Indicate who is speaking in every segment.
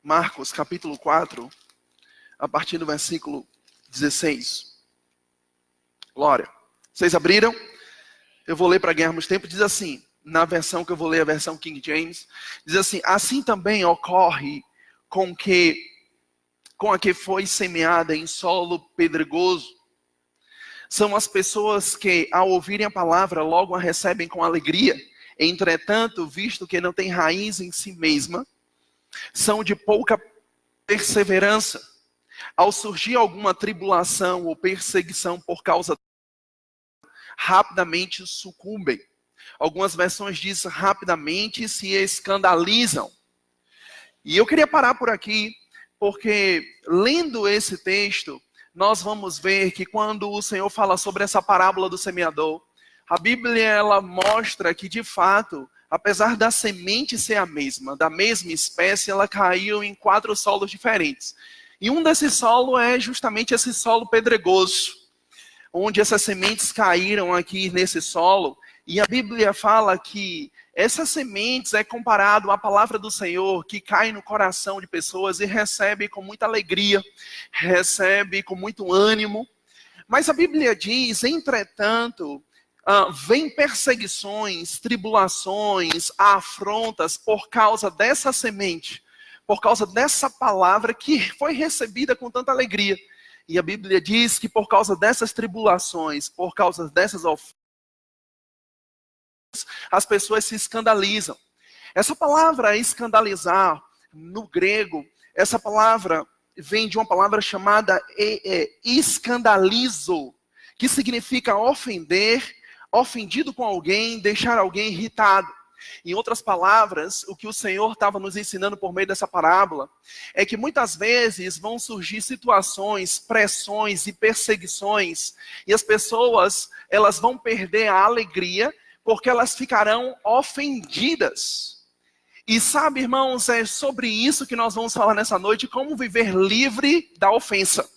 Speaker 1: Marcos, capítulo 4, a partir do versículo 16. Glória. Vocês abriram? Eu vou ler para ganharmos tempo. Diz assim, na versão que eu vou ler, a versão King James. Diz assim, assim também ocorre com a que foi semeada em solo pedregoso. São as pessoas que, ao ouvirem a palavra, logo a recebem com alegria. Entretanto, visto que não tem raiz em si mesma, são de pouca perseverança. Ao surgir alguma tribulação ou perseguição por causa, rapidamente sucumbem. Algumas versões dizem rapidamente se escandalizam. E eu queria parar por aqui, porque lendo esse texto, nós vamos ver que quando o Senhor fala sobre essa parábola do semeador, a Bíblia ela mostra que de fato, apesar da semente ser a mesma, da mesma espécie, ela caiu em 4 solos diferentes. E um desses solos é justamente esse solo pedregoso, onde essas sementes caíram aqui nesse solo. E a Bíblia fala que essas sementes é comparado à palavra do Senhor que cai no coração de pessoas e recebe com muita alegria, recebe com muito ânimo. Mas a Bíblia diz, entretanto, vem perseguições, tribulações, afrontas por causa dessa semente, por causa dessa palavra que foi recebida com tanta alegria. E a Bíblia diz que por causa dessas tribulações, por causa dessas ofensas, as pessoas se escandalizam. Essa palavra escandalizar, no grego, essa palavra vem de uma palavra chamada escandalizo, que significa ofender, ofendido com alguém, deixar alguém irritado. Em outras palavras, o que o Senhor estava nos ensinando por meio dessa parábola é que muitas vezes vão surgir situações, pressões e perseguições, e as pessoas elas vão perder a alegria porque elas ficarão ofendidas. E sabe, irmãos, é sobre isso que nós vamos falar nessa noite, como viver livre da ofensa.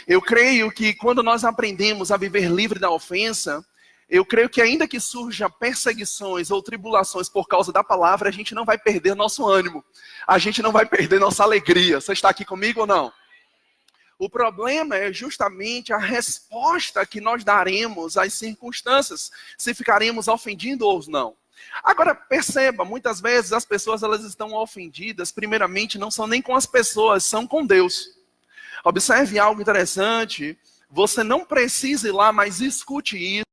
Speaker 1: Eu creio que quando nós aprendemos a viver livre da ofensa, eu creio que ainda que surja perseguições ou tribulações por causa da palavra, a gente não vai perder nosso ânimo. A gente não vai perder nossa alegria. Você está aqui comigo ou não? O problema é justamente a resposta que nós daremos às circunstâncias, se ficaremos ofendidos ou não. Agora, perceba, muitas vezes as pessoas elas estão ofendidas, primeiramente, não são nem com as pessoas, são com Deus. Observe algo interessante, você não precisa ir lá, mas escute isso.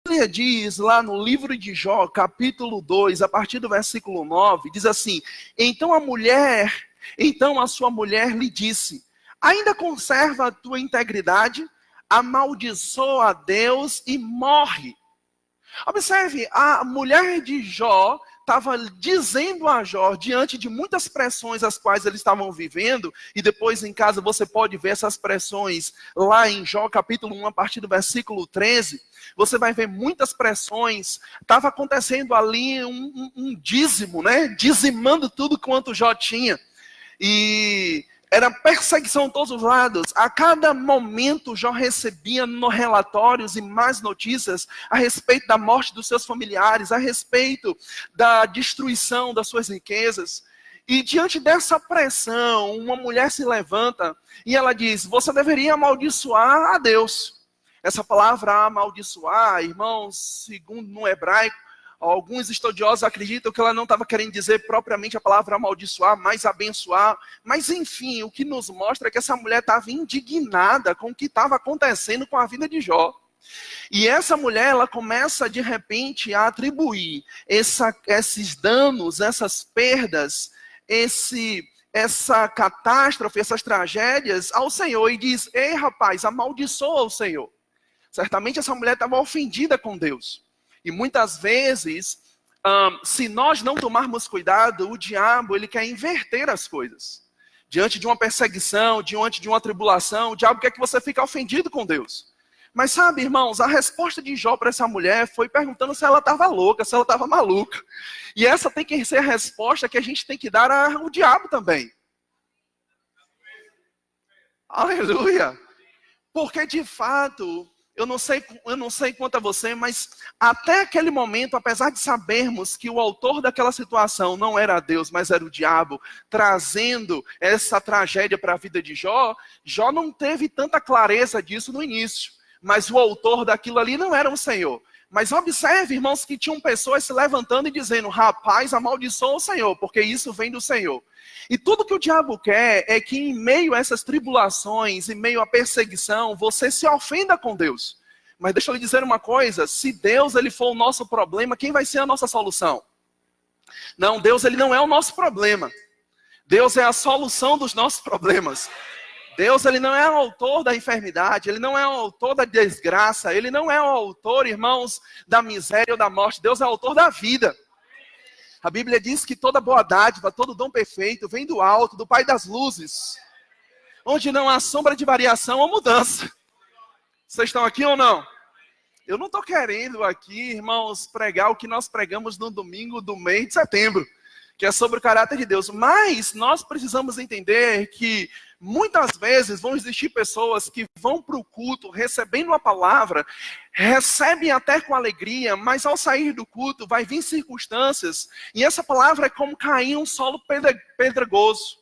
Speaker 1: A Bíblia diz lá no livro de Jó, capítulo 2, a partir do versículo 9, diz assim, então a sua mulher lhe disse, ainda conserva a tua integridade, amaldiçoa a Deus e morre. Observe, a mulher de Jó estava dizendo a Jó, diante de muitas pressões as quais eles estavam vivendo, e depois em casa você pode ver essas pressões lá em Jó capítulo 1, a partir do versículo 13, você vai ver muitas pressões, estava acontecendo ali um dízimo, né? Dizimando tudo quanto Jó tinha, e era perseguição de todos os lados. A cada momento Jó recebia relatórios e mais notícias a respeito da morte dos seus familiares, a respeito da destruição das suas riquezas. E diante dessa pressão, uma mulher se levanta e ela diz, você deveria amaldiçoar a Deus. Essa palavra amaldiçoar, irmãos, segundo no hebraico, alguns estudiosos acreditam que ela não estava querendo dizer propriamente a palavra amaldiçoar, mas abençoar. Mas enfim, o que nos mostra é que essa mulher estava indignada com o que estava acontecendo com a vida de Jó. E essa mulher, ela começa de repente a atribuir esses danos, essas perdas, essa catástrofe, essas tragédias ao Senhor. E diz, ei rapaz, amaldiçoa o Senhor. Certamente essa mulher estava ofendida com Deus. E muitas vezes, se nós não tomarmos cuidado, o diabo ele quer inverter as coisas. Diante de uma perseguição, diante de uma tribulação, o diabo quer que você fique ofendido com Deus. Mas sabe, irmãos, a resposta de Jó para essa mulher foi perguntando se ela estava louca, se ela estava maluca. E essa tem que ser a resposta que a gente tem que dar ao diabo também. Aleluia! Porque de fato, eu não sei quanto a você, mas até aquele momento, apesar de sabermos que o autor daquela situação não era Deus, mas era o diabo, trazendo essa tragédia para a vida de Jó, Jó não teve tanta clareza disso no início. Mas o autor daquilo ali não era o Senhor. Mas observe, irmãos, que tinham pessoas se levantando e dizendo: rapaz, amaldiçoa o Senhor, porque isso vem do Senhor. E tudo que o diabo quer é que em meio a essas tribulações, em meio à perseguição, você se ofenda com Deus. Mas deixa eu lhe dizer uma coisa: se Deus ele for o nosso problema, quem vai ser a nossa solução? Não, Deus ele não é o nosso problema. Deus é a solução dos nossos problemas. Deus ele não é o autor da enfermidade, ele não é o autor da desgraça, ele não é o autor, irmãos, da miséria ou da morte. Deus é o autor da vida. A Bíblia diz que toda boa dádiva, todo dom perfeito vem do alto, do Pai das luzes, onde não há sombra de variação ou mudança. Vocês estão aqui ou não? Eu não estou querendo aqui, irmãos, pregar o que nós pregamos no domingo do mês de setembro, que é sobre o caráter de Deus. Mas nós precisamos entender que muitas vezes vão existir pessoas que vão para o culto recebendo a palavra, recebem até com alegria, mas ao sair do culto vai vir circunstâncias, e essa palavra é como cair em um solo pedregoso,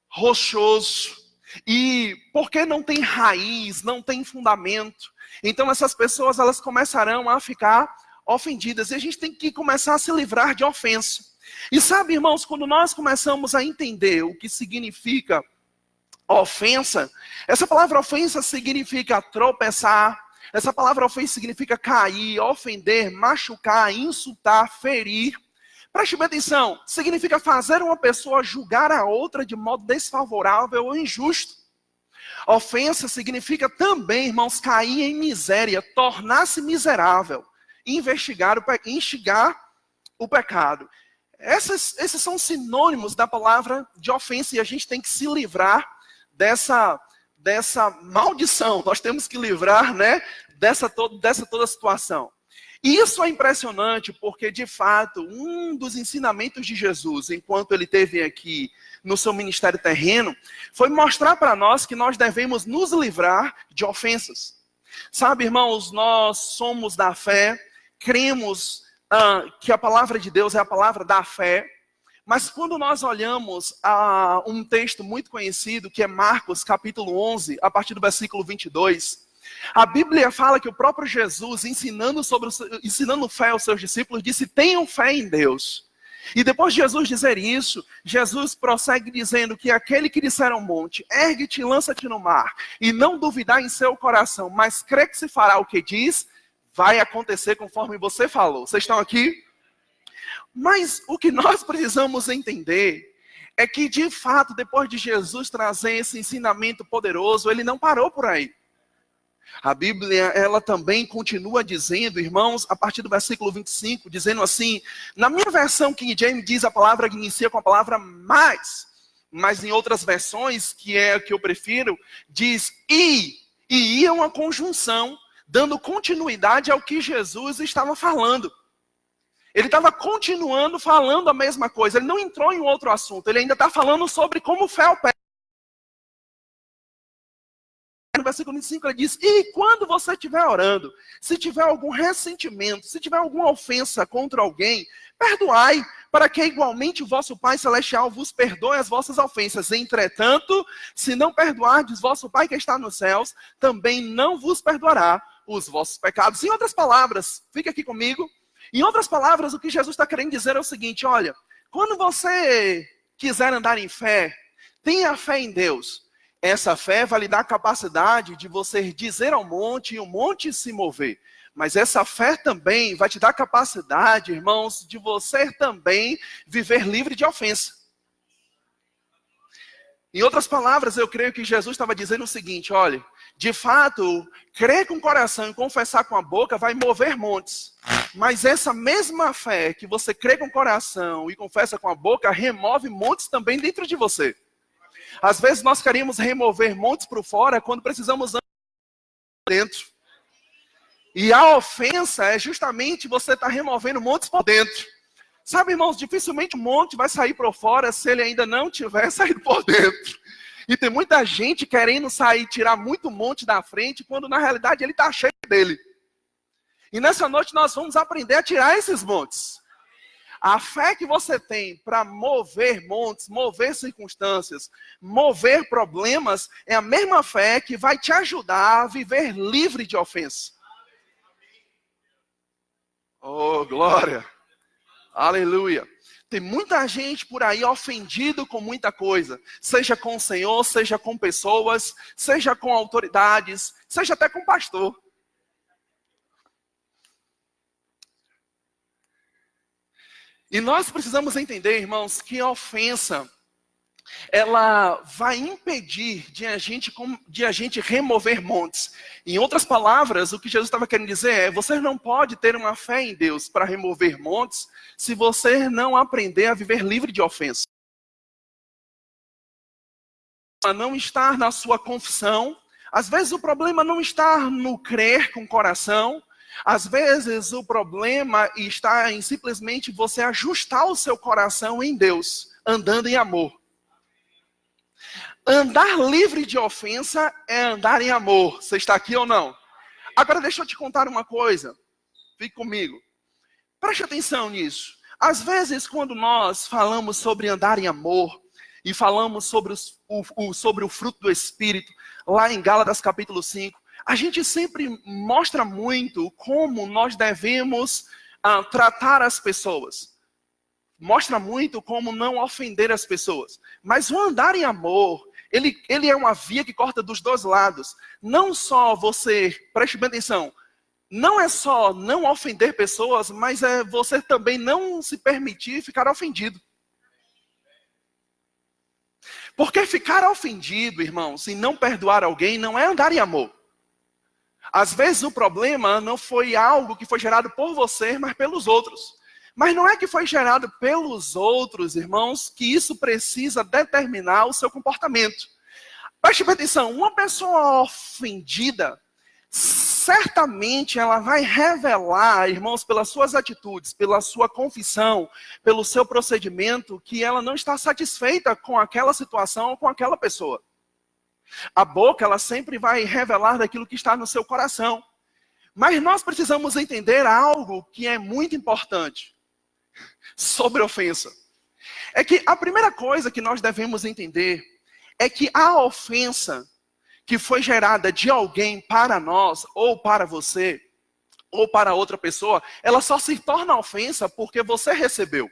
Speaker 1: rochoso, e porque não tem raiz, não tem fundamento, então essas pessoas elas começarão a ficar ofendidas, e a gente tem que começar a se livrar de ofensa. E sabe, irmãos, quando nós começamos a entender o que significa ofensa, essa palavra ofensa significa tropeçar, essa palavra ofensa significa cair, ofender, machucar, insultar, ferir. Preste bem atenção, significa fazer uma pessoa julgar a outra de modo desfavorável ou injusto. Ofensa significa também, irmãos, cair em miséria, tornar-se miserável, instigar o pecado. Esses são sinônimos da palavra de ofensa, e a gente tem que se livrar dessa maldição. Nós temos que livrar, né, dessa toda situação. E isso é impressionante porque, de fato, um dos ensinamentos de Jesus, enquanto ele esteve aqui no seu ministério terreno, foi mostrar para nós que nós devemos nos livrar de ofensas. Sabe, irmãos, nós somos da fé, cremos que a palavra de Deus é a palavra da fé, mas quando nós olhamos a um texto muito conhecido, que é Marcos capítulo 11, a partir do versículo 22, a Bíblia fala que o próprio Jesus, ensinando fé aos seus discípulos, disse: tenham fé em Deus. E depois de Jesus dizer isso, Jesus prossegue dizendo que aquele que disser ao monte: ergue-te e lança-te no mar, e não duvidar em seu coração, mas crê que se fará o que diz, vai acontecer conforme você falou. Vocês estão aqui? Mas o que nós precisamos entender é que, de fato, depois de Jesus trazer esse ensinamento poderoso, ele não parou por aí. A Bíblia, ela também continua dizendo, irmãos, a partir do versículo 25, dizendo assim, na minha versão King James diz a palavra que inicia com a palavra mas em outras versões, que é a que eu prefiro, diz e é uma conjunção, dando continuidade ao que Jesus estava falando. Ele estava continuando falando a mesma coisa, ele não entrou em outro assunto, ele ainda está falando sobre como fé opera. No versículo 25 ele diz: e quando você estiver orando, se tiver algum ressentimento, se tiver alguma ofensa contra alguém, perdoai, para que igualmente o vosso Pai Celestial vos perdoe as vossas ofensas. Entretanto, se não perdoardes vosso Pai que está nos céus, também não vos perdoará os vossos pecados. Em outras palavras, fica aqui comigo, em outras palavras, o que Jesus está querendo dizer é o seguinte: olha, quando você quiser andar em fé, tenha fé em Deus. Essa fé vai lhe dar a capacidade de você dizer ao monte e o monte se mover. Mas essa fé também vai te dar a capacidade, irmãos, de você também viver livre de ofensa. Em outras palavras, eu creio que Jesus estava dizendo o seguinte: olha, de fato, crer com o coração e confessar com a boca vai mover montes. Mas essa mesma fé que você crê com o coração e confessa com a boca, remove montes também dentro de você. Às vezes nós queremos remover montes por fora quando precisamos andar dentro. E a ofensa é justamente você estar removendo montes por dentro. Sabe, irmãos, dificilmente um monte vai sair por fora se ele ainda não tiver saído por dentro. E tem muita gente querendo sair, tirar muito monte da frente, quando na realidade ele está cheio dele. E nessa noite nós vamos aprender a tirar esses montes. A fé que você tem para mover montes, mover circunstâncias, mover problemas, é a mesma fé que vai te ajudar a viver livre de ofensa. Oh, glória! Aleluia! Tem muita gente por aí ofendido com muita coisa, seja com o Senhor, seja com pessoas, seja com autoridades, seja até com pastor. E nós precisamos entender, irmãos, que a ofensa, ela vai impedir de a gente remover montes. Em outras palavras, o que Jesus estava querendo dizer é, você não pode ter uma fé em Deus para remover montes, se você não aprender a viver livre de ofensa. A não estar na sua confissão, às vezes o problema não está no crer com o coração, às vezes o problema está em simplesmente você ajustar o seu coração em Deus, andando em amor. Andar livre de ofensa é andar em amor. Você está aqui ou não? Agora deixa eu te contar uma coisa. Fique comigo. Preste atenção nisso. Às vezes quando nós falamos sobre andar em amor, e falamos sobre o fruto do Espírito, lá em Gálatas capítulo 5, a gente sempre mostra muito como nós devemos tratar as pessoas. Mostra muito como não ofender as pessoas. Mas o andar em amor, ele é uma via que corta dos dois lados. Não só você, preste bem atenção, não é só não ofender pessoas, mas é você também não se permitir ficar ofendido. Porque ficar ofendido, irmãos, e não perdoar alguém não é andar em amor. Às vezes o problema não foi algo que foi gerado por você, mas pelos outros. Mas não é que foi gerado pelos outros, irmãos, que isso precisa determinar o seu comportamento. Preste atenção, uma pessoa ofendida, certamente ela vai revelar, irmãos, pelas suas atitudes, pela sua confissão, pelo seu procedimento, que ela não está satisfeita com aquela situação ou com aquela pessoa. A boca, ela sempre vai revelar daquilo que está no seu coração. Mas nós precisamos entender algo que é muito importante sobre ofensa. É que a primeira coisa que nós devemos entender é que a ofensa que foi gerada de alguém para nós, ou para você, ou para outra pessoa, ela só se torna ofensa porque você recebeu.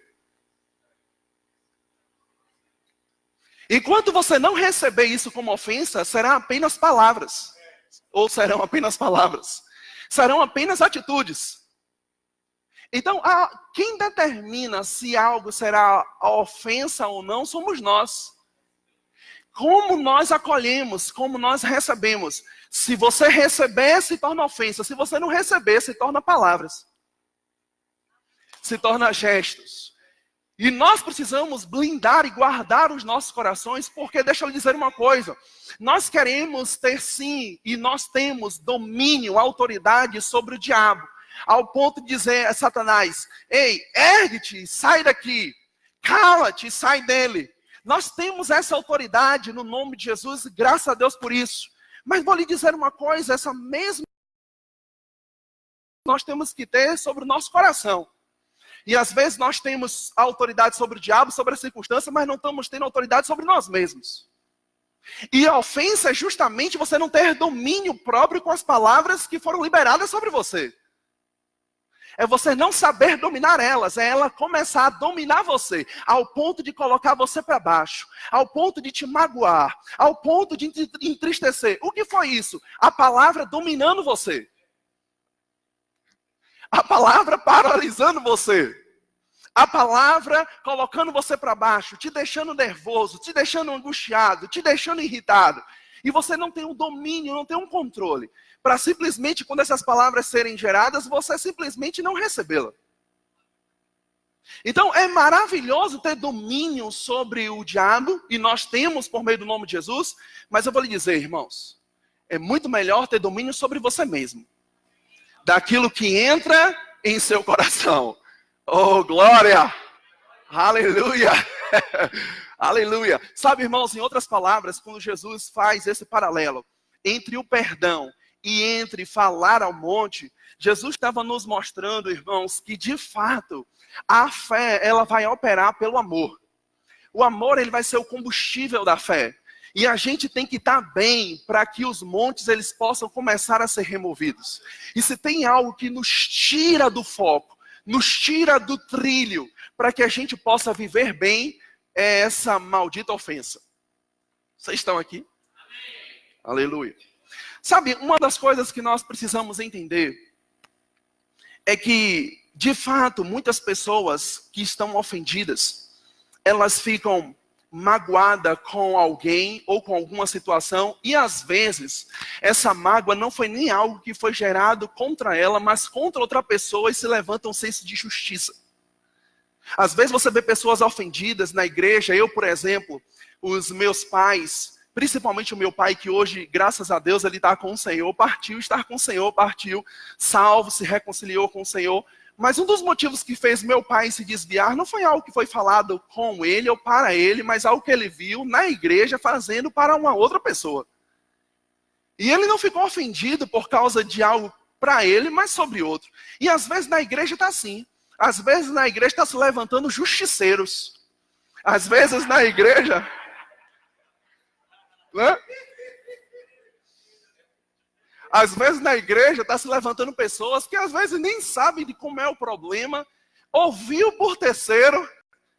Speaker 1: Enquanto você não receber isso como ofensa, serão apenas palavras. Ou serão apenas palavras. Serão apenas atitudes. Então, quem determina se algo será ofensa ou não, somos nós. Como nós acolhemos, como nós recebemos. Se você receber, se torna ofensa. Se você não receber, se torna palavras. Se torna gestos. E nós precisamos blindar e guardar os nossos corações, porque deixa eu lhe dizer uma coisa. Nós queremos ter sim, e nós temos domínio, autoridade sobre o diabo. Ao ponto de dizer a Satanás, ei, ergue-te, sai daqui. Cala-te, sai dele. Nós temos essa autoridade no nome de Jesus, e graças a Deus por isso. Mas vou lhe dizer uma coisa, essa mesma nós temos que ter sobre o nosso coração. E às vezes nós temos autoridade sobre o diabo, sobre a circunstância, mas não estamos tendo autoridade sobre nós mesmos. E a ofensa é justamente você não ter domínio próprio com as palavras que foram liberadas sobre você. É você não saber dominar elas, é ela começar a dominar você, ao ponto de colocar você para baixo, ao ponto de te magoar, ao ponto de te entristecer. O que foi isso? A palavra dominando você. A palavra paralisando você. A palavra colocando você para baixo, te deixando nervoso, te deixando angustiado, te deixando irritado. E você não tem um domínio, não tem um controle. Para simplesmente, quando essas palavras serem geradas, você simplesmente não recebê-la. Então, é maravilhoso ter domínio sobre o diabo, e nós temos por meio do nome de Jesus, mas eu vou lhe dizer, irmãos, é muito melhor ter domínio sobre você mesmo. Daquilo que entra em seu coração. Oh, glória! Aleluia! Aleluia. Sabe, irmãos, em outras palavras, quando Jesus faz esse paralelo entre o perdão e entre falar ao monte, Jesus estava nos mostrando, irmãos, que de fato a fé, ela vai operar pelo amor. O amor, ele vai ser o combustível da fé. E a gente tem que estar bem para que os montes eles possam começar a ser removidos. E se tem algo que nos tira do foco, nos tira do trilho, para que a gente possa viver bem, é essa maldita ofensa. Vocês estão aqui? Amém. Aleluia. Sabe, uma das coisas que nós precisamos entender é que, de fato, muitas pessoas que estão ofendidas, elas ficam magoada com alguém ou com alguma situação, e às vezes essa mágoa não foi nem algo que foi gerado contra ela, mas contra outra pessoa, e se levanta um senso de justiça. Às vezes você vê pessoas ofendidas na igreja. Eu, por exemplo, os meus pais, principalmente o meu pai, que hoje, graças a Deus, ele está com o Senhor, partiu, estar com o Senhor, partiu, salvo, se reconciliou com o Senhor. Mas um dos motivos que fez meu pai se desviar não foi algo que foi falado com ele ou para ele, mas algo que ele viu na igreja fazendo para uma outra pessoa. E ele não ficou ofendido por causa de algo para ele, mas sobre outro. E às vezes na igreja está assim. Às vezes na igreja está se levantando justiceiros. Às vezes na igreja... Né? Às vezes na igreja está se levantando pessoas que às vezes nem sabem de como é o problema, ouviu por terceiro,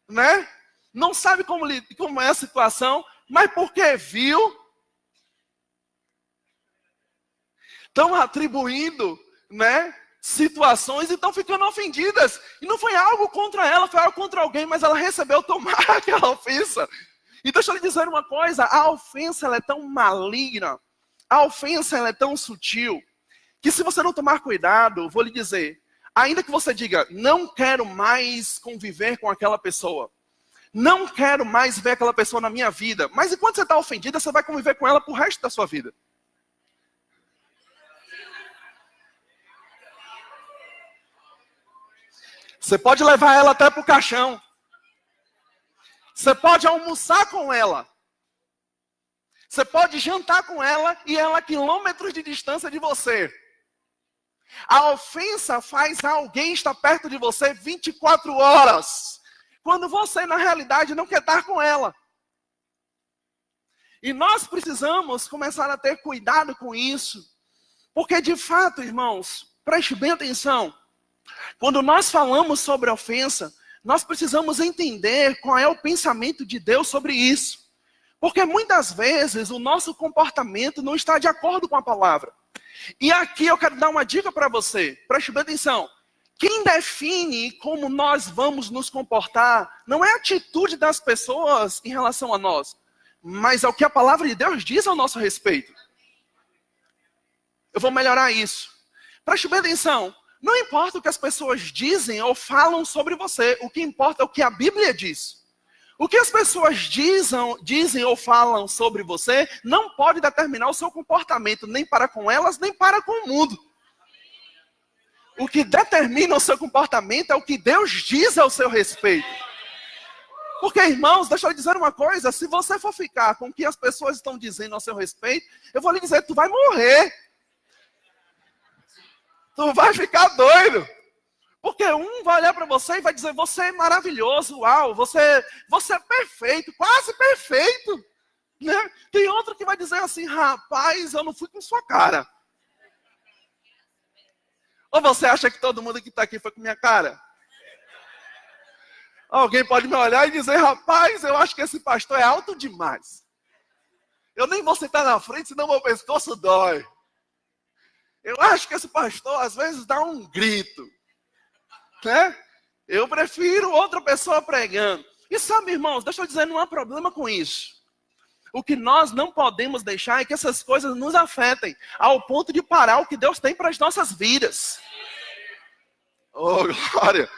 Speaker 1: né? Não sabe como é a situação, mas porque viu, estão atribuindo, né, situações e estão ficando ofendidas. E não foi algo contra ela, foi algo contra alguém, mas ela recebeu tomar aquela ofensa. E deixa eu lhe dizer uma coisa, a ofensa ela é tão maligna, a ofensa ela é tão sutil, que se você não tomar cuidado, vou lhe dizer, ainda que você diga, não quero mais conviver com aquela pessoa, não quero mais ver aquela pessoa na minha vida, mas enquanto você está ofendida, você vai conviver com ela pro resto da sua vida. Você pode levar ela até pro caixão. Você pode almoçar com ela. Você pode jantar com ela e ela a quilômetros de distância de você. A ofensa faz alguém estar perto de você 24 horas. Quando você, na realidade, não quer estar com ela. E nós precisamos começar a ter cuidado com isso. Porque, de fato, irmãos, preste bem atenção. Quando nós falamos sobre ofensa, nós precisamos entender qual é o pensamento de Deus sobre isso. Porque muitas vezes o nosso comportamento não está de acordo com a palavra. E aqui eu quero dar uma dica para você. Preste bem atenção. Quem define como nós vamos nos comportar não é a atitude das pessoas em relação a nós, mas é o que a palavra de Deus diz ao nosso respeito. Eu vou melhorar isso. Preste bem atenção. Não importa o que as pessoas dizem ou falam sobre você. O que importa é o que a Bíblia diz. O que as pessoas dizem ou falam sobre você não pode determinar o seu comportamento, nem para com elas, nem para com o mundo. O que determina o seu comportamento é o que Deus diz ao seu respeito. Porque, irmãos, deixa eu dizer uma coisa, se você for ficar com o que as pessoas estão dizendo ao seu respeito, eu vou lhe dizer, tu vai morrer. Tu vai ficar doido. Porque um vai olhar para você e vai dizer, você é maravilhoso, uau, você é perfeito, quase perfeito. Né? Tem outro que vai dizer assim, rapaz, eu não fui com sua cara. Ou você acha que todo mundo que está aqui foi com minha cara? Alguém pode me olhar e dizer, rapaz, eu acho que esse pastor é alto demais. Eu nem vou sentar na frente, senão meu pescoço dói. Eu acho que esse pastor, às vezes, dá um grito. Né? Eu prefiro outra pessoa pregando. E sabe, irmãos, deixa eu dizer, não há problema com isso. O que nós não podemos deixar é que essas coisas nos afetem, ao ponto de parar o que Deus tem para as nossas vidas. Oh, glória!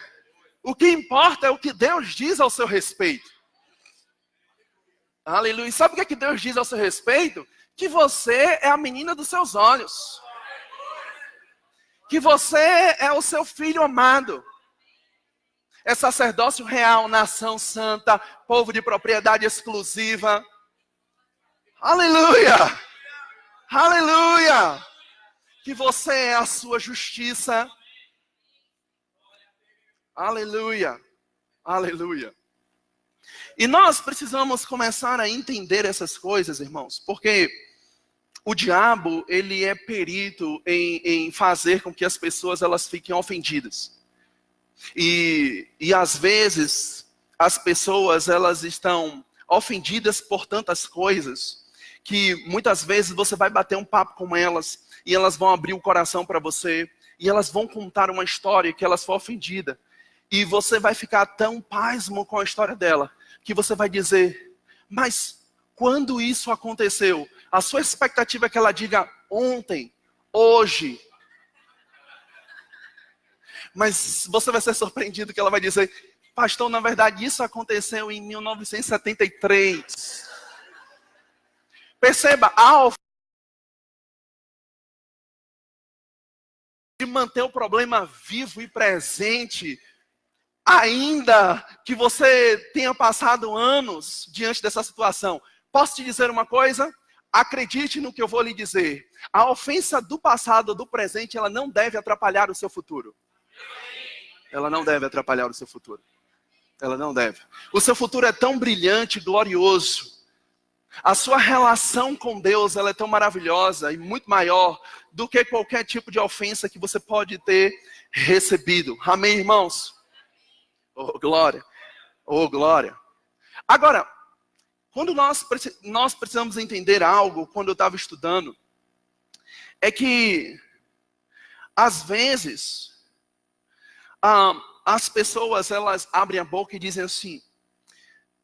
Speaker 1: O que importa é o que Deus diz ao seu respeito. Aleluia! Sabe o que é que Deus diz ao seu respeito? Que você é a menina dos seus olhos. Que você é o seu filho amado. é sacerdócio real, nação santa, povo de propriedade exclusiva. Aleluia! Aleluia! Que você é a sua justiça. Aleluia! Aleluia! E nós precisamos começar a entender essas coisas, irmãos, porque o diabo, ele é perito em fazer com que as pessoas elas fiquem ofendidas. E às vezes, as pessoas elas estão ofendidas por tantas coisas, que muitas vezes você vai bater um papo com elas, e elas vão abrir o coração para você, e elas vão contar uma história que elas foram ofendidas. E você vai ficar tão pasmo com a história dela, que você vai dizer, mas quando isso aconteceu? A sua expectativa é que ela diga ontem, hoje. Mas você vai ser surpreendido que ela vai dizer, pastor, na verdade isso aconteceu em 1973. Perceba, de manter o problema vivo e presente, ainda que você tenha passado anos diante dessa situação. Posso te dizer uma coisa? Acredite no que eu vou lhe dizer. A ofensa do passado ou do presente, ela não deve atrapalhar o seu futuro. Ela não deve atrapalhar o seu futuro. Ela não deve. O seu futuro é tão brilhante, glorioso. A sua relação com Deus, ela é tão maravilhosa e muito maior do que qualquer tipo de ofensa que você pode ter recebido. Amém, irmãos? Oh, glória. Oh, glória. Agora, quando nós precisamos entender algo, quando eu estava estudando, é que, às vezes, as pessoas, elas abrem a boca e dizem assim,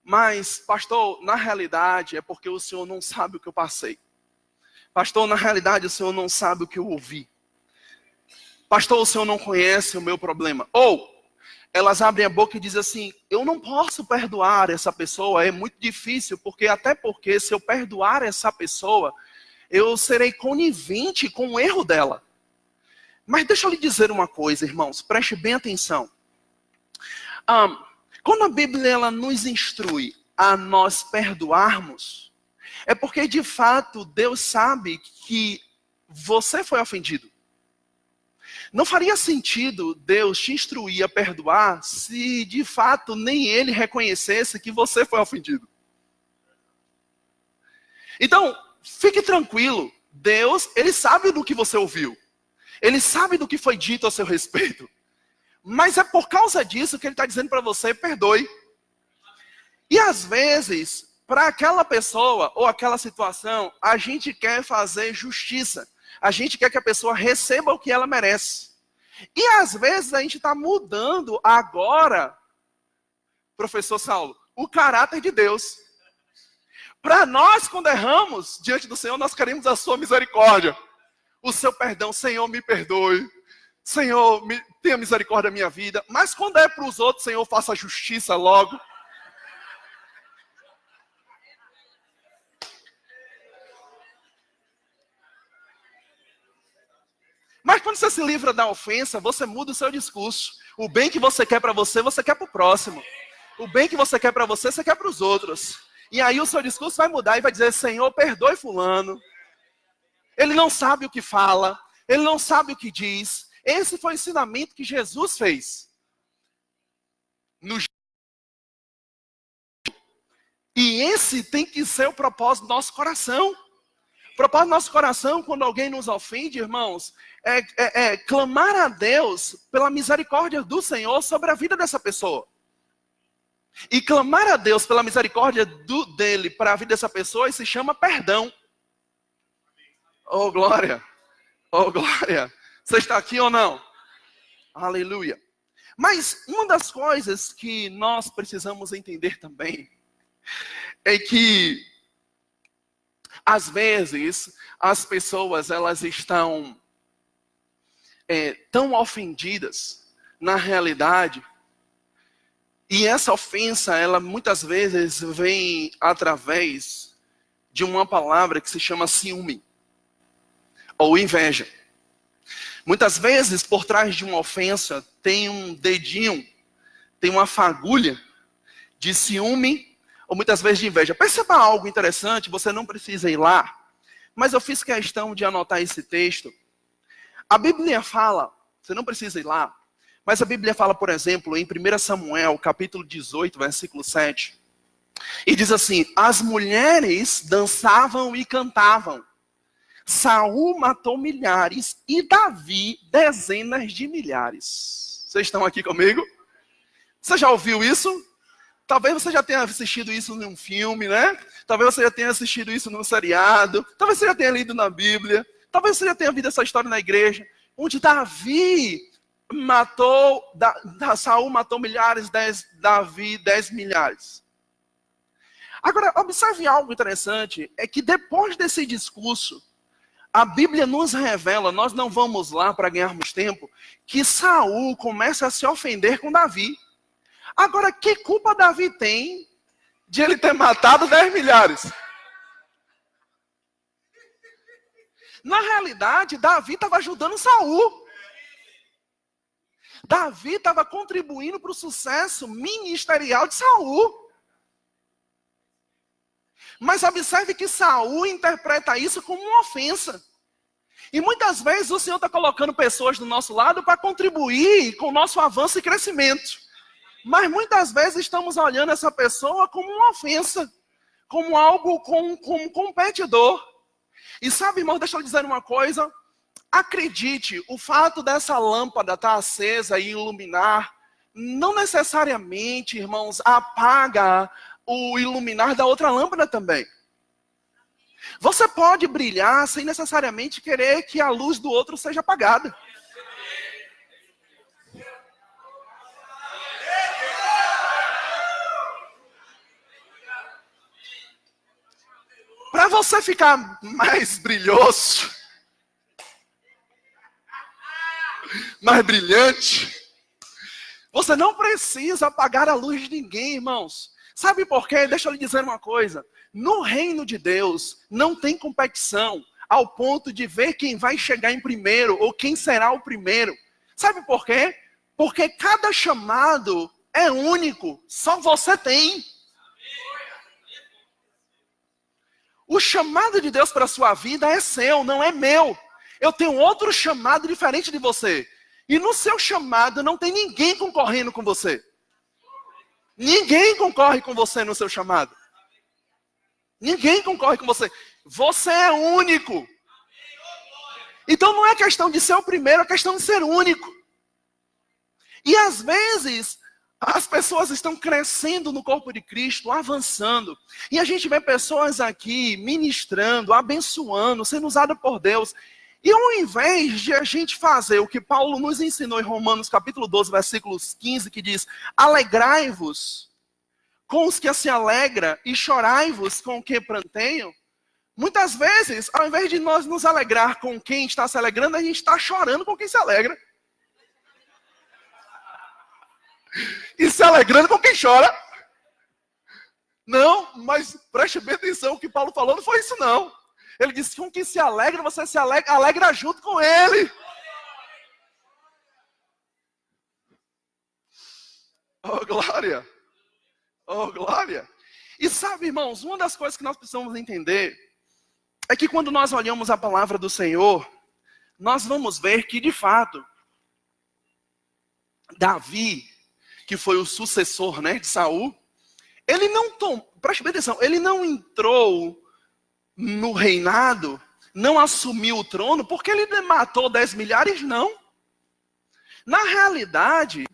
Speaker 1: mas, pastor, na realidade é porque o senhor não sabe o que eu passei. Pastor, na realidade o senhor não sabe o que eu ouvi. Pastor, o senhor não conhece o meu problema. Ou, elas abrem a boca e dizem assim, eu não posso perdoar essa pessoa, é muito difícil, até porque se eu perdoar essa pessoa, eu serei conivente com o erro dela. Mas deixa eu lhe dizer uma coisa, irmãos, preste bem atenção. Quando a Bíblia ela nos instrui a nós perdoarmos, é porque de fato Deus sabe que você foi ofendido. Não faria sentido Deus te instruir a perdoar se de fato nem Ele reconhecesse que você foi ofendido. Então, fique tranquilo. Deus, Ele sabe do que você ouviu. Ele sabe do que foi dito a seu respeito. Mas é por causa disso que Ele está dizendo para você, perdoe. E às vezes, para aquela pessoa ou aquela situação, a gente quer fazer justiça. A gente quer que a pessoa receba o que ela merece. E às vezes a gente está mudando agora, professor Saulo, o caráter de Deus. Para nós, quando erramos diante do Senhor, nós queremos a sua misericórdia. O seu perdão, Senhor, me perdoe. Senhor, tenha misericórdia da minha vida. Mas quando é para os outros, Senhor, faça justiça logo. Mas quando você se livra da ofensa, você muda o seu discurso. O bem que você quer para você quer para o próximo. O bem que você quer para você quer para os outros. E aí o seu discurso vai mudar e vai dizer, Senhor, perdoe fulano. Ele não sabe o que fala. Ele não sabe o que diz. Esse foi o ensinamento que Jesus fez. E esse tem que ser o propósito do nosso coração. O propósito do nosso coração, quando alguém nos ofende, irmãos, é clamar a Deus pela misericórdia do Senhor sobre a vida dessa pessoa. E clamar a Deus pela misericórdia dele para a vida dessa pessoa, isso se chama perdão. Oh, glória! Oh, glória! Você está aqui ou não? Aleluia! Mas uma das coisas que nós precisamos entender também é que às vezes as pessoas elas estão tão ofendidas na realidade, e essa ofensa ela muitas vezes vem através de uma palavra que se chama ciúme ou inveja. Muitas vezes por trás de uma ofensa tem um dedinho tem uma fagulha de ciúme ou muitas vezes de inveja. Perceba algo interessante, você não precisa ir lá, mas eu fiz questão de anotar esse texto. A Bíblia fala, você não precisa ir lá, mas a Bíblia fala, por exemplo, em 1 Samuel, capítulo 18, versículo 7, e diz assim: as mulheres dançavam e cantavam. Saul matou milhares e Davi dezenas de milhares. Vocês estão aqui comigo? Você já ouviu isso? Talvez você já tenha assistido isso num filme, né? Talvez você já tenha assistido isso num seriado. Talvez você já tenha lido na Bíblia. Talvez você já tenha ouvido essa história na igreja. Onde Saul matou milhares, Davi 10 milhares. Agora, observe algo interessante. É que depois desse discurso, a Bíblia nos revela, nós não vamos lá para ganharmos tempo, que Saul começa a se ofender com Davi. Agora, que culpa Davi tem de ele ter matado 10 milhares? Na realidade, Davi estava ajudando Saul. Davi estava contribuindo para o sucesso ministerial de Saul. Mas observe que Saul interpreta isso como uma ofensa. E muitas vezes o Senhor está colocando pessoas do nosso lado para contribuir com o nosso avanço e crescimento. Mas muitas vezes estamos olhando essa pessoa como uma ofensa, como algo, como competidor. E sabe, irmão, deixa eu dizer uma coisa. Acredite, o fato dessa lâmpada estar acesa e iluminar, não necessariamente, irmãos, apaga o iluminar da outra lâmpada também. Você pode brilhar sem necessariamente querer que a luz do outro seja apagada. Para você ficar mais brilhoso, mais brilhante, você não precisa apagar a luz de ninguém, irmãos. Sabe por quê? Deixa eu lhe dizer uma coisa. No reino de Deus, não tem competição ao ponto de ver quem vai chegar em primeiro ou quem será o primeiro. Sabe por quê? Porque cada chamado é único. Só você tem. O chamado de Deus para a sua vida é seu, não é meu. Eu tenho outro chamado diferente de você. E no seu chamado não tem ninguém concorrendo com você. Ninguém concorre com você no seu chamado. Ninguém concorre com você. Você é único. Então não é questão de ser o primeiro, é questão de ser único. E às vezes, as pessoas estão crescendo no corpo de Cristo, avançando. E a gente vê pessoas aqui ministrando, abençoando, sendo usada por Deus. E ao invés de a gente fazer o que Paulo nos ensinou em Romanos capítulo 12, versículos 15, que diz: alegrai-vos com os que se alegram e chorai-vos com o que pranteiam. Muitas vezes, ao invés de nós nos alegrar com quem está se alegrando, a gente está chorando com quem se alegra. E se alegrando com quem chora. Não, mas preste bem atenção, o que Paulo falou não foi isso não. Ele disse que com quem se alegra, você se alegra junto com ele. Oh, glória! Oh, glória! E sabe, irmãos, uma das coisas que nós precisamos entender é que quando nós olhamos a palavra do Senhor, nós vamos ver que, de fato, Davi, que foi o sucessor, né, de Saul, ele não preste bem atenção, ele não entrou no reinado, não assumiu o trono porque ele matou 10 milhares, não. Na realidade,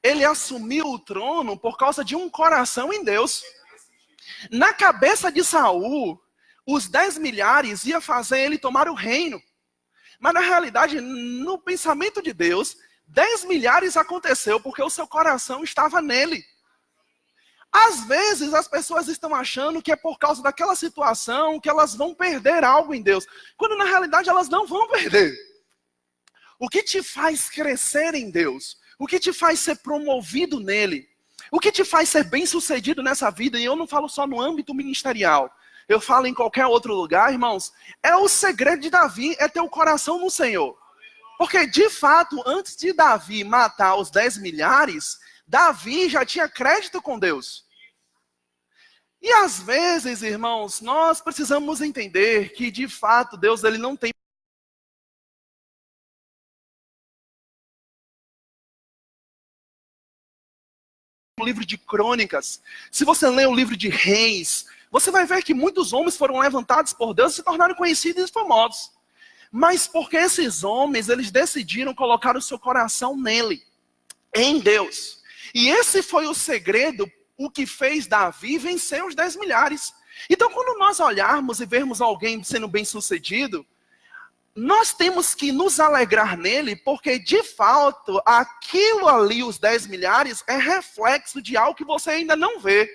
Speaker 1: ele assumiu o trono por causa de um coração em Deus. Na cabeça de Saul, os 10 milhares ia fazer ele tomar o reino. Mas na realidade, no pensamento de Deus, 10 milhares aconteceu porque o seu coração estava nele. Às vezes as pessoas estão achando que é por causa daquela situação que elas vão perder algo em Deus. Quando na realidade elas não vão perder. O que te faz crescer em Deus? O que te faz ser promovido nele? O que te faz ser bem sucedido nessa vida? E eu não falo só no âmbito ministerial. Eu falo em qualquer outro lugar, irmãos. É o segredo de Davi, é ter o coração no Senhor. Porque de fato, antes de Davi matar os 10 milhares, Davi já tinha crédito com Deus. E às vezes, irmãos, nós precisamos entender que, de fato, Deus ele não tem o livro de Crônicas. Se você ler o livro de Reis, você vai ver que muitos homens foram levantados por Deus e se tornaram conhecidos e famosos. Mas porque esses homens, eles decidiram colocar o seu coração nele, em Deus. E esse foi o segredo, o que fez Davi vencer os 10 milhares. Então, quando nós olharmos e vermos alguém sendo bem-sucedido, nós temos que nos alegrar nele, porque de fato, aquilo ali, os 10 milhares, é reflexo de algo que você ainda não vê,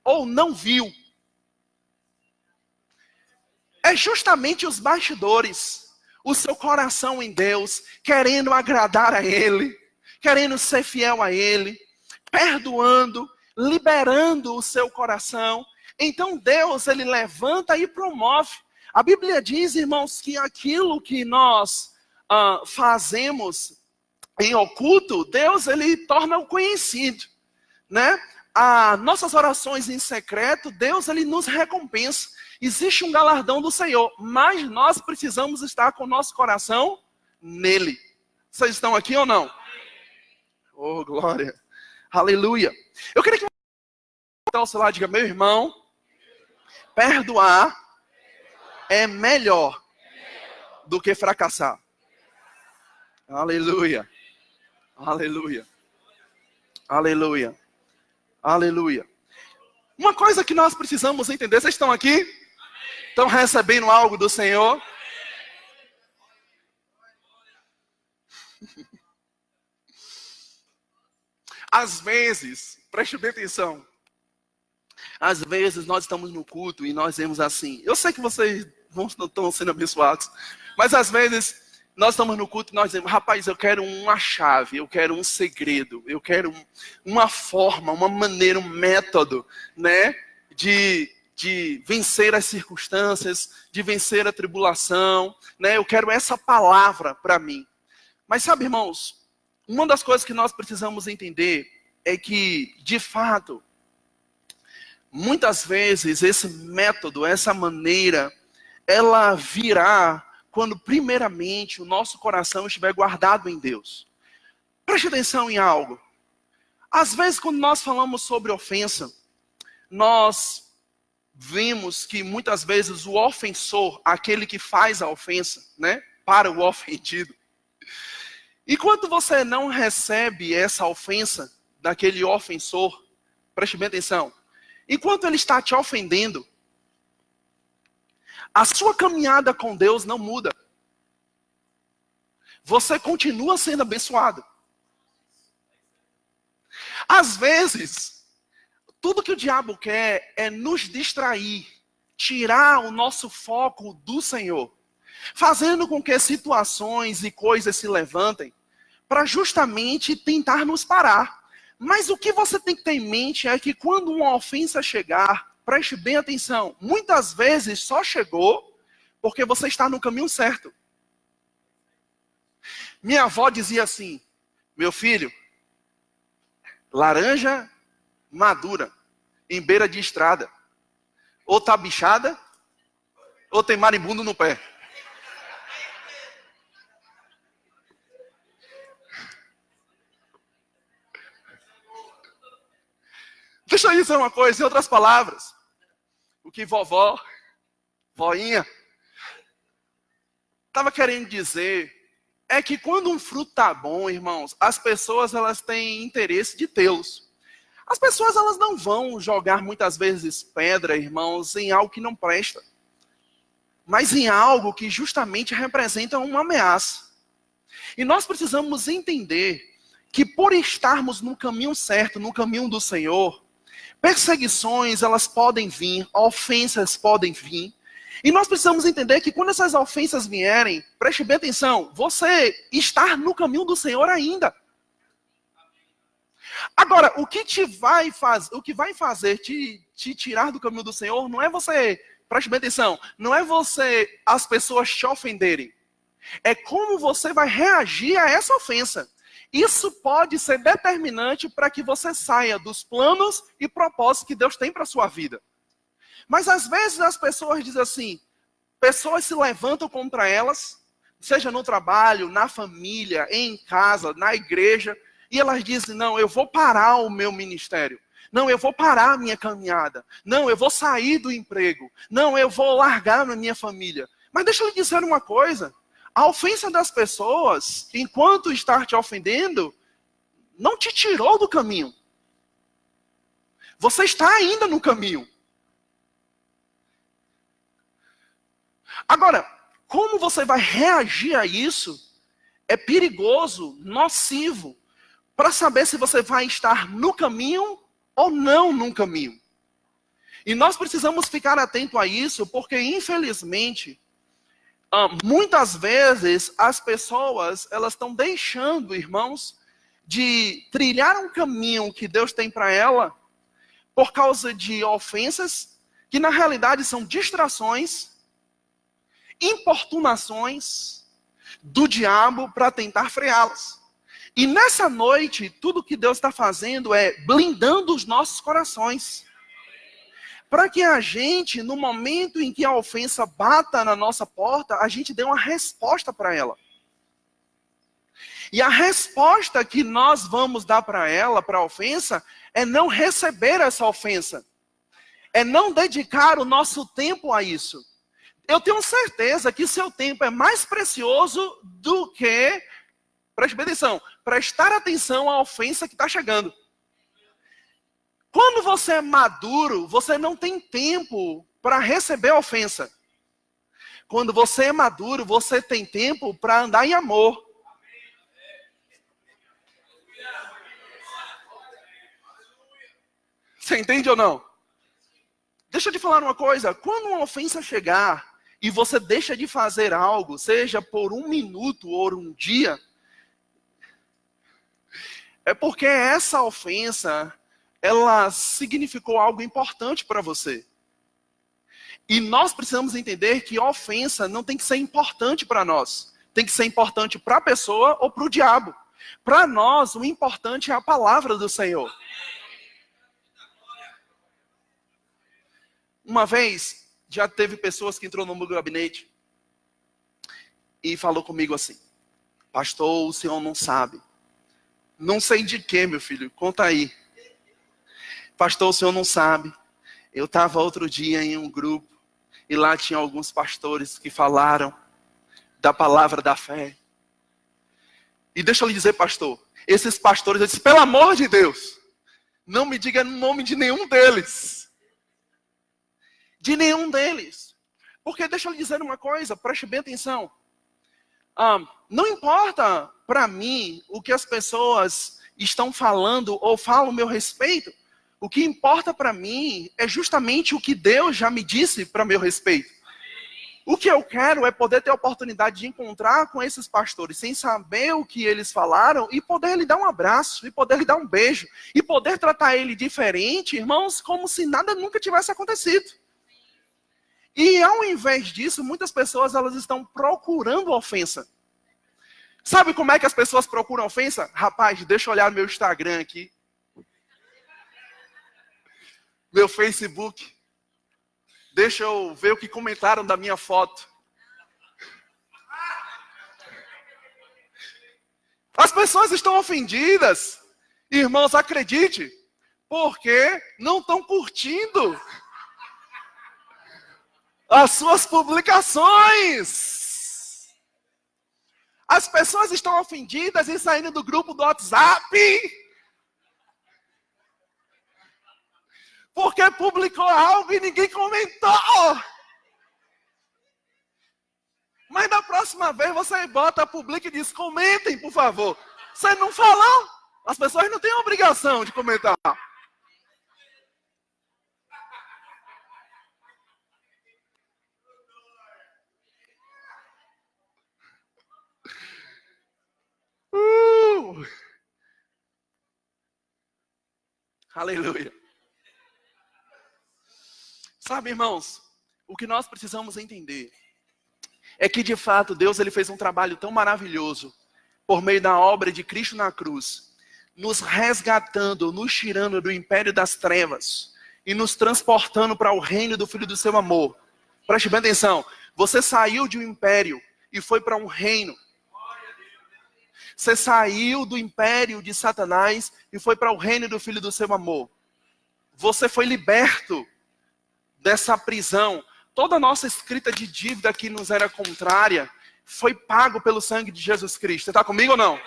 Speaker 1: ou não viu. É justamente os bastidores, o seu coração em Deus, querendo agradar a Ele, querendo ser fiel a Ele, perdoando, liberando o seu coração. Então Deus, Ele levanta e promove. A Bíblia diz, irmãos, que aquilo que nós fazemos em oculto, Deus, Ele torna o conhecido, né? As nossas orações em secreto, Deus, Ele nos recompensa. Existe um galardão do Senhor, mas nós precisamos estar com o nosso coração nele. Vocês estão aqui ou não? Oh, glória. Aleluia. Eu queria que você ao seu lado diga, meu irmão, perdoar é melhor do que fracassar. Aleluia. Aleluia. Aleluia. Aleluia. Uma coisa que nós precisamos entender, vocês estão aqui? Estão recebendo algo do Senhor? Às vezes, preste bem atenção. Às vezes nós estamos no culto e nós vemos assim. Eu sei que vocês não estão sendo abençoados. Mas às vezes nós estamos no culto e nós dizemos, rapaz, eu quero uma chave, eu quero um segredo, eu quero uma forma, uma maneira, um método, né, de vencer as circunstâncias, de vencer a tribulação, né? Eu quero essa palavra para mim. Mas sabe, irmãos, uma das coisas que nós precisamos entender é que, de fato, muitas vezes esse método, essa maneira, ela virá quando primeiramente o nosso coração estiver guardado em Deus. Preste atenção em algo. Às vezes quando nós falamos sobre ofensa, nós vimos que muitas vezes o ofensor, aquele que faz a ofensa, né, para o ofendido. Enquanto você não recebe essa ofensa daquele ofensor, preste bem atenção, enquanto ele está te ofendendo, a sua caminhada com Deus não muda. Você continua sendo abençoado. Às vezes, tudo que o diabo quer é nos distrair, tirar o nosso foco do Senhor, fazendo com que situações e coisas se levantem, para justamente tentar nos parar. Mas o que você tem que ter em mente é que quando uma ofensa chegar, preste bem atenção, muitas vezes só chegou porque você está no caminho certo. Minha avó dizia assim, meu filho, laranja madura, em beira de estrada, ou tá bichada, ou tem marimbondo no pé. Deixa eu dizer uma coisa, em outras palavras, o que voinha, estava querendo dizer é que quando um fruto está bom, irmãos, as pessoas elas têm interesse de tê-los. As pessoas elas não vão jogar muitas vezes pedra, irmãos, em algo que não presta, mas em algo que justamente representa uma ameaça. E nós precisamos entender que por estarmos no caminho certo, no caminho do Senhor, perseguições elas podem vir, ofensas podem vir. E nós precisamos entender que quando essas ofensas vierem, preste bem atenção, você está no caminho do Senhor ainda. Agora, o que vai fazer te tirar do caminho do Senhor não é você, preste bem atenção, não é você, as pessoas te ofenderem. É como você vai reagir a essa ofensa. Isso pode ser determinante para que você saia dos planos e propósitos que Deus tem para a sua vida. Mas às vezes as pessoas dizem assim, pessoas se levantam contra elas, seja no trabalho, na família, em casa, na igreja, e elas dizem, não, eu vou parar o meu ministério. Não, eu vou parar a minha caminhada. Não, eu vou sair do emprego. Não, eu vou largar a minha família. Mas deixa eu lhe dizer uma coisa. A ofensa das pessoas, enquanto estar te ofendendo, não te tirou do caminho. Você está ainda no caminho. Agora, como você vai reagir a isso é perigoso, nocivo, para saber se você vai estar no caminho ou não no caminho. E nós precisamos ficar atento a isso, porque infelizmente, muitas vezes as pessoas, elas estão deixando, irmãos, de trilhar um caminho que Deus tem para ela, por causa de ofensas, que na realidade são distrações, importunações do diabo para tentar freá-las. E nessa noite, tudo que Deus está fazendo é blindando os nossos corações. Para que a gente, no momento em que a ofensa bata na nossa porta, a gente dê uma resposta para ela. E a resposta que nós vamos dar para ela, para a ofensa, é não receber essa ofensa. É não dedicar o nosso tempo a isso. Eu tenho certeza que seu tempo é mais precioso do que, preste bem atenção, prestar atenção à ofensa que está chegando. Quando você é maduro, você não tem tempo para receber a ofensa. Quando você é maduro, você tem tempo para andar em amor. Você entende ou não? Deixa eu te falar uma coisa. Quando uma ofensa chegar e você deixa de fazer algo, seja por 1 minuto ou 1 dia, é porque essa ofensa, ela significou algo importante para você. E nós precisamos entender que a ofensa não tem que ser importante para nós. Tem que ser importante para a pessoa ou para o diabo. Para nós, o importante é a palavra do Senhor. Uma vez, já teve pessoas que entrou no meu gabinete e falou comigo assim, pastor, o senhor não sabe. Não sei de quê, meu filho, conta aí. Pastor, o senhor não sabe. Eu estava outro dia em um grupo e lá tinha alguns pastores que falaram da palavra da fé. E deixa eu lhe dizer, pastor, esses pastores, eu disse, pelo amor de Deus, não me diga o nome de nenhum deles. De nenhum deles. Porque deixa eu lhe dizer uma coisa, preste bem atenção. Não importa para mim o que as pessoas estão falando ou falam a meu respeito. O que importa para mim é justamente o que Deus já me disse para meu respeito. O que eu quero é poder ter a oportunidade de encontrar com esses pastores sem saber o que eles falaram e poder lhe dar um abraço, e poder lhe dar um beijo, e poder tratar ele diferente, irmãos, como se nada nunca tivesse acontecido. E ao invés disso, muitas pessoas elas estão procurando ofensa. Sabe como é que as pessoas procuram ofensa? Rapaz, deixa eu olhar meu Instagram aqui. Meu Facebook. Deixa eu ver o que comentaram da minha foto. As pessoas estão ofendidas. Irmãos, acredite. Porque não estão curtindo as suas publicações. As pessoas estão ofendidas e saindo do grupo do WhatsApp. Porque publicou algo e ninguém comentou. Mas da próxima vez você bota, publica e diz, comentem, por favor. Você não falou? As pessoas não têm a obrigação de comentar. Aleluia. Sabe, irmãos, o que nós precisamos entender é que, de fato, Deus ele fez um trabalho tão maravilhoso por meio da obra de Cristo na cruz, nos resgatando, nos tirando do império das trevas e nos transportando para o reino do Filho do seu amor. Preste bem atenção, você saiu de um império e foi para um reino. Você saiu do império de Satanás e foi para o reino do Filho do seu amor. Você foi liberto dessa prisão. Toda a nossa escrita de dívida que nos era contrária foi pago pelo sangue de Jesus Cristo. Você está comigo ou não?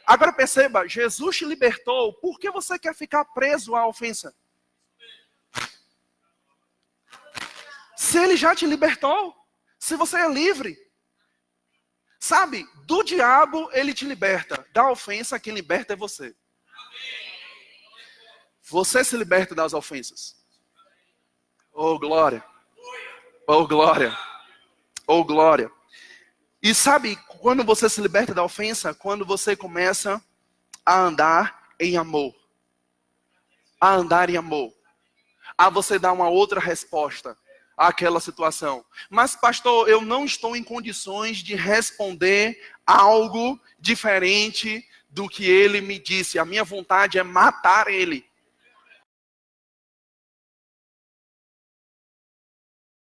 Speaker 1: Agora perceba, Jesus te libertou. Por que você quer ficar preso à ofensa? Se ele já te libertou, se você é livre. Sabe, do diabo ele te liberta. Da ofensa quem liberta é você. Você se liberta das ofensas. Oh glória. Oh glória. Oh glória. E sabe, quando você se liberta da ofensa, quando você começa a andar em amor. A andar em amor. A você dar uma outra resposta àquela situação. Mas, pastor, eu não estou em condições de responder algo diferente do que ele me disse. A minha vontade é matar ele.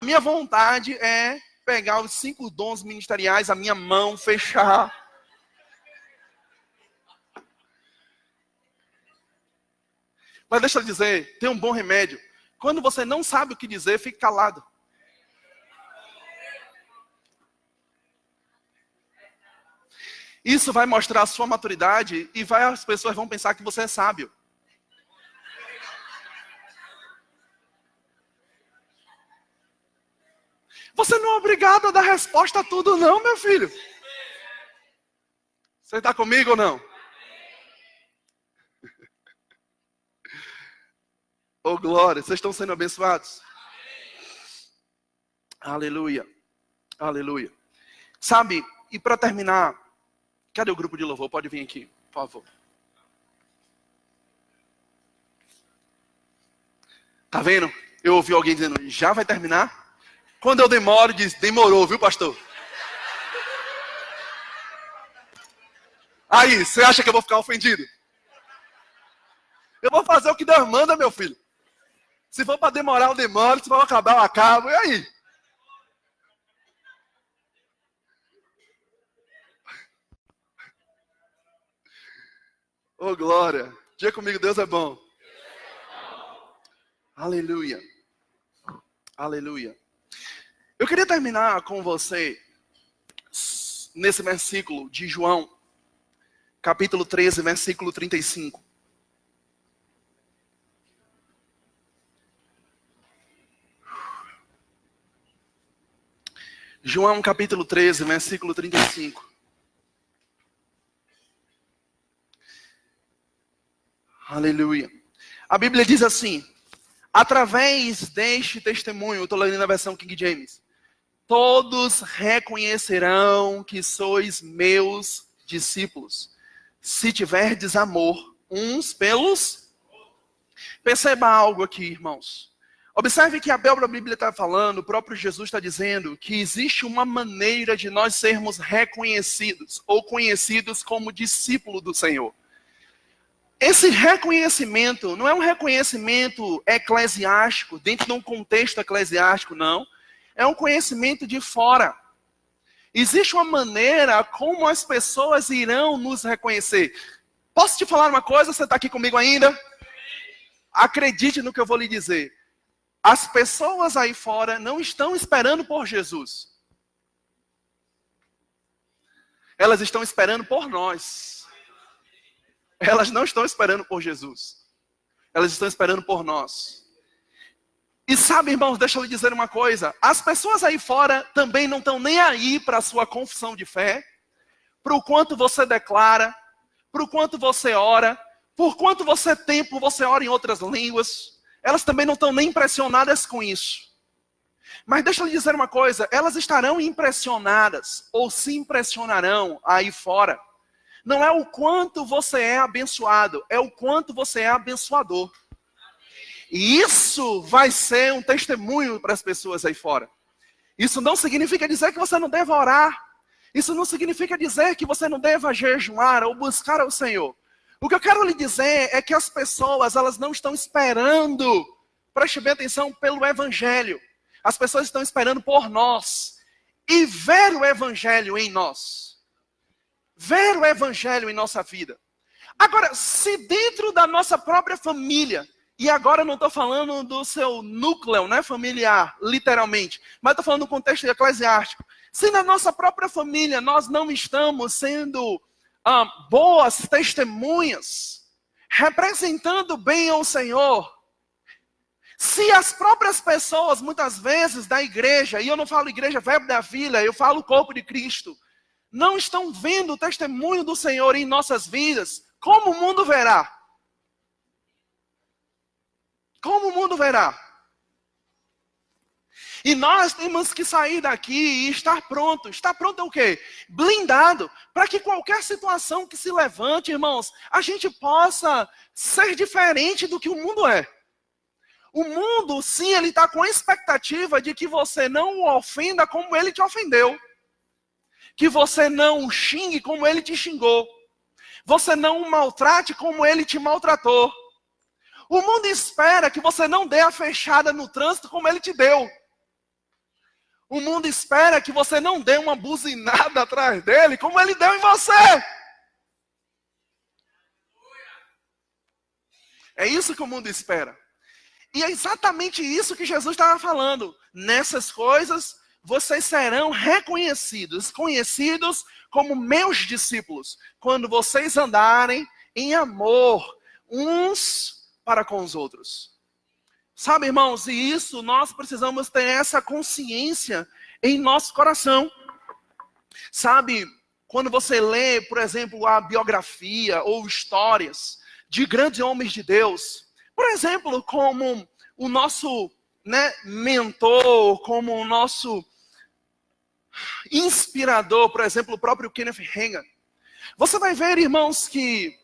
Speaker 1: A minha vontade é pegar os 5 dons ministeriais, a minha mão, fechar. Mas deixa eu dizer, tem um bom remédio. Quando você não sabe o que dizer, fique calado. Isso vai mostrar a sua maturidade e as pessoas vão pensar que você é sábio. Você não é obrigado a dar resposta a tudo não, meu filho. Você está comigo ou não? Oh glória, vocês estão sendo abençoados? Aleluia. Aleluia. Sabe, e para terminar, cadê o grupo de louvor? Pode vir aqui, por favor. Tá vendo? Eu ouvi alguém dizendo, já vai terminar? Quando eu demoro, diz, demorou, viu, pastor? Aí, você acha que eu vou ficar ofendido? Eu vou fazer o que Deus manda, meu filho. Se for para demorar, eu demoro. Se for acabar, eu acabo. E aí? Oh, glória. Diga comigo, Deus é bom. Aleluia. Aleluia. Eu queria terminar com você nesse versículo de João, capítulo 13, versículo 35. João, capítulo 13, versículo 35. Aleluia. A Bíblia diz assim, através deste testemunho, eu estou lendo na versão King James, todos reconhecerão que sois meus discípulos, se tiverdes amor uns pelos... Perceba algo aqui, irmãos. Observe que a Bíblia está falando, o próprio Jesus está dizendo que existe uma maneira de nós sermos reconhecidos ou conhecidos como discípulo do Senhor. Esse reconhecimento não é um reconhecimento eclesiástico, dentro de um contexto eclesiástico, não. É um conhecimento de fora. Existe uma maneira como as pessoas irão nos reconhecer. Posso te falar uma coisa? Você está aqui comigo ainda? Acredite no que eu vou lhe dizer. As pessoas aí fora não estão esperando por Jesus. Elas estão esperando por nós. Elas não estão esperando por Jesus. Elas estão esperando por nós. E sabe, irmãos, deixa eu lhe dizer uma coisa. As pessoas aí fora também não estão nem aí para a sua confissão de fé, para o quanto você declara, para o quanto você ora, por quanto tempo você ora em outras línguas. Elas também não estão nem impressionadas com isso. Mas deixa eu lhe dizer uma coisa. Elas estarão impressionadas ou se impressionarão aí fora. Não é o quanto você é abençoado, é o quanto você é abençoador. E isso vai ser um testemunho para as pessoas aí fora. Isso não significa dizer que você não deve orar, Isso não significa dizer que você não deva jejuar ou buscar ao Senhor. O que eu quero lhe dizer é que as pessoas, elas não estão esperando, preste bem atenção, pelo Evangelho. As pessoas estão esperando por nós. E ver o Evangelho em nós. Ver o Evangelho em nossa vida. Agora, se dentro da nossa própria família, e agora eu não estou falando do seu núcleo, né, familiar, literalmente, mas estou falando do contexto eclesiástico. Se na nossa própria família nós não estamos sendo boas testemunhas, representando bem ao Senhor, se as próprias pessoas, muitas vezes, da igreja, e eu não falo igreja Verbo da Vida, eu falo corpo de Cristo, não estão vendo o testemunho do Senhor em nossas vidas, como o mundo verá? Como o mundo verá? E nós temos que sair daqui e estar pronto. Estar pronto é o quê? Blindado. Para que qualquer situação que se levante, irmãos, a gente possa ser diferente do que o mundo é. O mundo, sim, ele está com a expectativa de que você não o ofenda como ele te ofendeu. Que você não o xingue como ele te xingou. Você não o maltrate como ele te maltratou. O mundo espera que você não dê a fechada no trânsito como ele te deu. O mundo espera que você não dê uma buzinada atrás dele como ele deu em você. É isso que o mundo espera. E é exatamente isso que Jesus estava falando. Nessas coisas, vocês serão reconhecidos, conhecidos como meus discípulos, quando vocês andarem em amor uns para com os outros. Sabe, irmãos, e isso nós precisamos ter essa consciência em nosso coração. Sabe, quando você lê, por exemplo, a biografia ou histórias de grandes homens de Deus, por exemplo, como o nosso mentor, como o nosso inspirador, por exemplo, o próprio Kenneth Hagin. Você vai ver, irmãos, que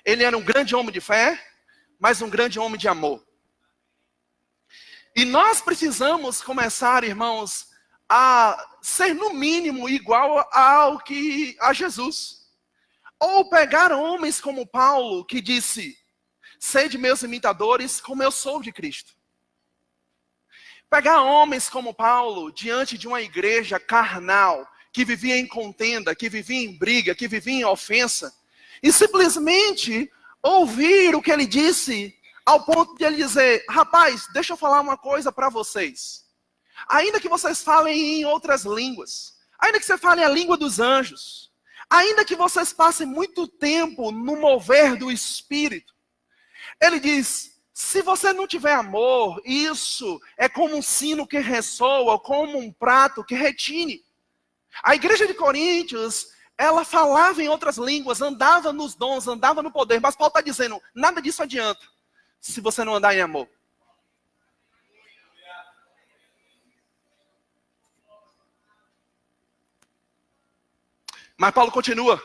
Speaker 1: ele era um grande homem de fé, mas um grande homem de amor. E nós precisamos começar, irmãos, a ser no mínimo igual a Jesus. Ou pegar homens como Paulo, que disse: sede meus imitadores como eu sou de Cristo. Pegar homens como Paulo diante de uma igreja carnal, que vivia em contenda, que vivia em briga, que vivia em ofensa, e simplesmente ouvir o que ele disse, ao ponto de ele dizer: rapaz, deixa eu falar uma coisa para vocês. Ainda que vocês falem em outras línguas, ainda que você fale a língua dos anjos, ainda que vocês passem muito tempo no mover do Espírito, ele diz: se você não tiver amor, isso é como um sino que ressoa, como um prato que retine. A igreja de Coríntios, ela falava em outras línguas, andava nos dons, andava no poder, mas Paulo está dizendo: nada disso adianta se você não andar em amor. Mas Paulo continua.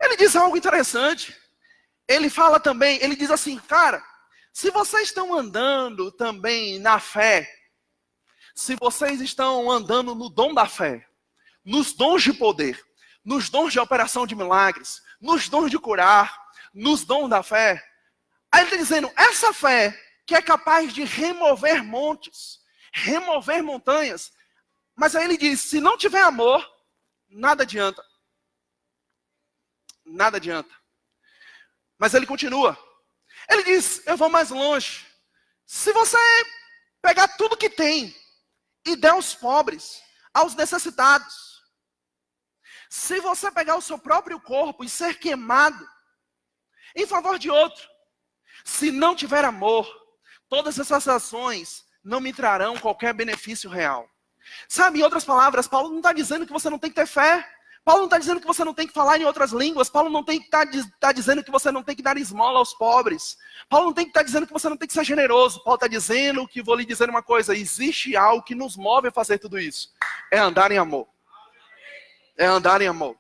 Speaker 1: Ele diz algo interessante. Ele fala também, ele diz assim: cara, se vocês estão andando também na fé, se vocês estão andando no dom da fé, nos dons de poder, nos dons de operação de milagres, nos dons de curar, nos dons da fé, aí ele está dizendo, essa fé que é capaz de remover montes, remover montanhas, mas aí ele diz, se não tiver amor, nada adianta. Nada adianta. Mas ele continua. Ele diz, eu vou mais longe. Se você pegar tudo que tem e der aos pobres, aos necessitados, se você pegar o seu próprio corpo e ser queimado em favor de outro, se não tiver amor, todas essas ações não me trarão qualquer benefício real. Sabe, em outras palavras, Paulo não está dizendo que você não tem que ter fé. Paulo não está dizendo que você não tem que falar em outras línguas. Paulo não tem que estar dizendo que você não tem que dar esmola aos pobres. Paulo não tem que estar dizendo que você não tem que ser generoso. Paulo está dizendo que, vou lhe dizer uma coisa, existe algo que nos move a fazer tudo isso. É andar em amor. É andar em amor.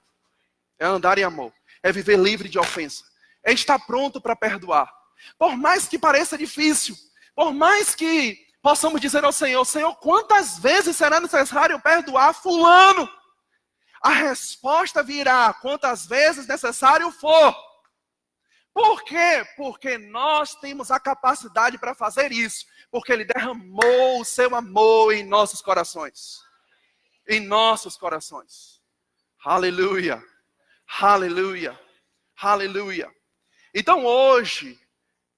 Speaker 1: É andar em amor. É viver livre de ofensa. É estar pronto para perdoar. Por mais que pareça difícil, por mais que possamos dizer ao Senhor, Senhor, quantas vezes será necessário perdoar fulano? A resposta virá quantas vezes necessário for. Por quê? Porque nós temos a capacidade para fazer isso. Porque Ele derramou o seu amor em nossos corações. Em nossos corações. Aleluia. Aleluia. Aleluia. Então hoje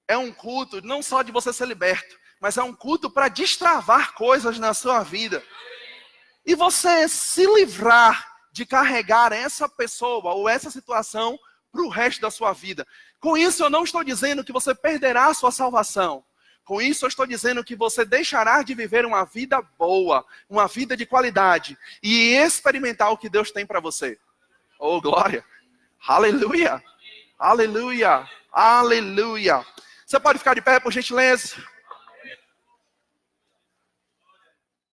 Speaker 1: é um culto não só de você ser liberto, mas é um culto para destravar coisas na sua vida. E você se livrar de carregar essa pessoa ou essa situação para o resto da sua vida. Com isso eu não estou dizendo que você perderá a sua salvação. Com isso eu estou dizendo que você deixará de viver uma vida boa, uma vida de qualidade e experimentar o que Deus tem para você. Oh, glória! Aleluia! Aleluia! Aleluia! Você pode ficar de pé, por gentileza?